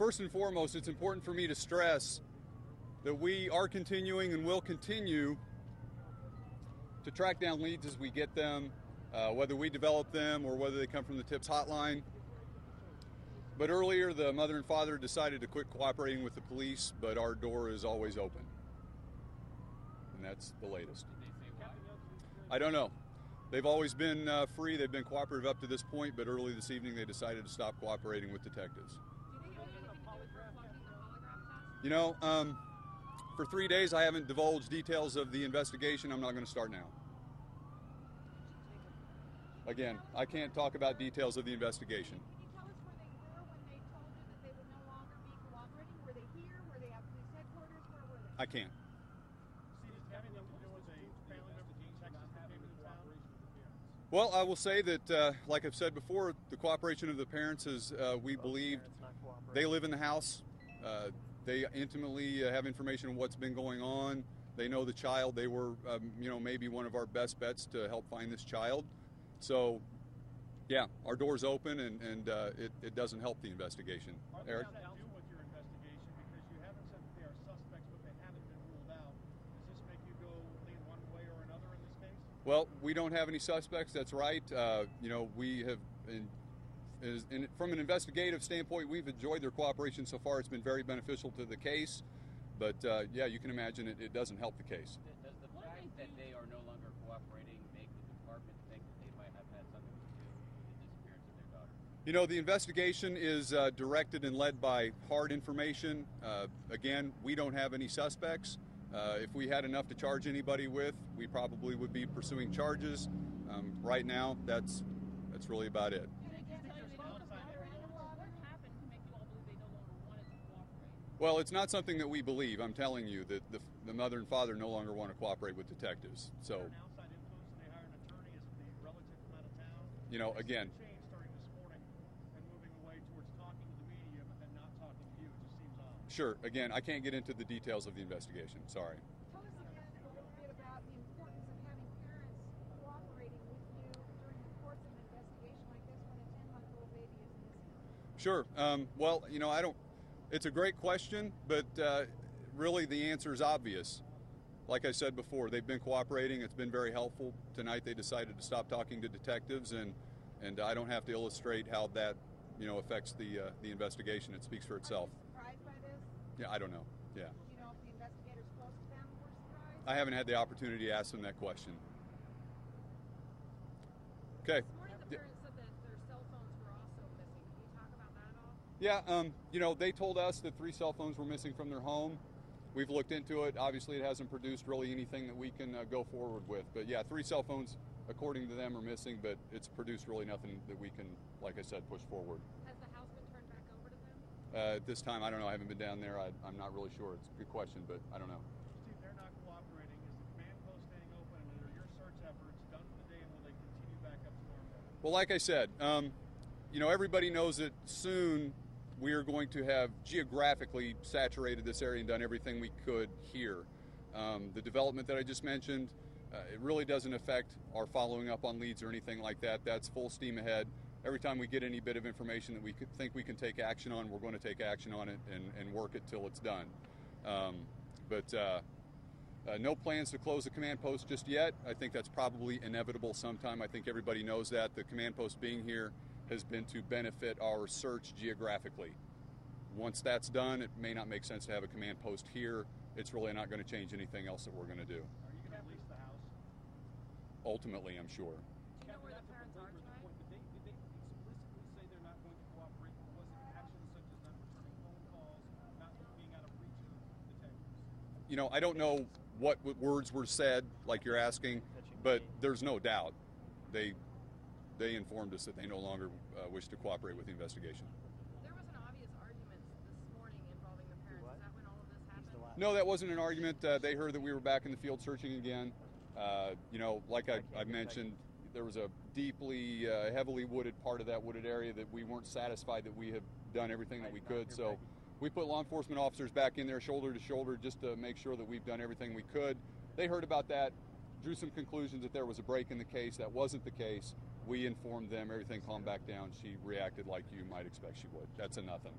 first and foremost, it's important for me to stress that we are continuing and will continue to track down leads as we get them, whether we develop them or whether they come from the TIPS hotline. But earlier, the mother and father decided to quit cooperating with the police, but our door is always open. And that's the latest. I don't know. They've always been free. They've been cooperative up to this point, but early this evening they decided to stop cooperating with detectives. You know, for 3 days I haven't divulged details of the investigation. I'm not going to start now. Again, I can't talk about details of the investigation. Can you tell us where they were when they told you that they would no longer be cooperating? Were they here? Were they at police headquarters? Where were they? I can't. Well, I will say that, like I've said before, the cooperation of the parents is, we believed, they live in the house. They intimately have information on what's been going on. They know the child. They were, maybe one of our best bets to help find this child. So, yeah, our door's open, and it doesn't help the investigation. Eric? What does that do with your investigation? Because you haven't said that they are suspects, but they haven't been ruled out. Does this make you go lean one way or another in this case? Well, we don't have any suspects. That's right. We have, from an investigative standpoint, we've enjoyed their cooperation so far. It's been very beneficial to the case. But, yeah, you can imagine it doesn't help the case. Does the fact that they are no longer cooperating make the department think that they might have had something to do with the disappearance of their daughter? You know, the investigation is directed and led by hard information. Again, we don't have any suspects. If we had enough to charge anybody with, we probably would be pursuing charges. Right now, that's really about it. Well, it's not something that we believe. I'm telling you that the mother and father no longer want to cooperate with detectives. So, you know, again, sure. Again, I can't get into the details of the investigation. Sorry. Tell us again a little bit about the importance of having parents cooperating with you during the course of an investigation like this when a 10-month-old baby is missing. Sure. Well, it's a great question, but really the answer is obvious. Like I said before, they've been cooperating. It's been very helpful. Tonight they decided to stop talking to detectives, and I don't have to illustrate how that, affects the investigation. It speaks for itself. Surprised by this? Yeah, I don't know. Yeah. Do you know if the investigators close to them were surprised? I haven't had the opportunity to ask them that question. Okay. This morning the parents said that their cell phones were also missing. Can you talk about that at all? Yeah, they told us that 3 cell phones were missing from their home. We've looked into it. Obviously, it hasn't produced really anything that we can go forward with. But yeah, 3 cell phones, according to them, are missing, but it's produced really nothing that we can, like I said, push forward. Has the house been turned back over to them? At this time, I don't know. I haven't been down there. I'm not really sure. It's a good question, but I don't know. Steve, they're not cooperating. Is the command post staying open, and are your search efforts done for the day, and will they continue back up to normal? Well, like I said, everybody knows that soon we are going to have geographically saturated this area and done everything we could here. The development that I just mentioned, it really doesn't affect our following up on leads or anything like that. That's full steam ahead. Every time we get any bit of information that we think we can take action on, we're going to take action on it and work it till it's done. No plans to close the command post just yet. I think that's probably inevitable sometime. I think everybody knows that. The command post being here has been to benefit our search geographically. Once that's done, it may not make sense to have a command post here. It's really not going to change anything else that we're going to do. Are you going to lease the house? Ultimately, I'm sure. Do you know where the parents are tonight? Did they explicitly say they're not going to cooperate? Or was it actions such as not returning phone calls, not being out of reach of detectives? I don't know what words were said, like you're asking, but there's no doubt they informed us that they no longer wish to cooperate with the investigation. There was an obvious argument this morning involving the parents. Is that when all of this happened? No, that wasn't an argument. They heard that we were back in the field searching again. Like I mentioned, there was a deeply, heavily wooded part of that wooded area that we weren't satisfied that we had done everything that we could. So we put law enforcement officers back in there shoulder to shoulder just to make sure that we've done everything we could. They heard about that, drew some conclusions that there was a break in the case. That wasn't the case. We informed them, everything calmed back down. She reacted like you might expect she would. That's a nothing.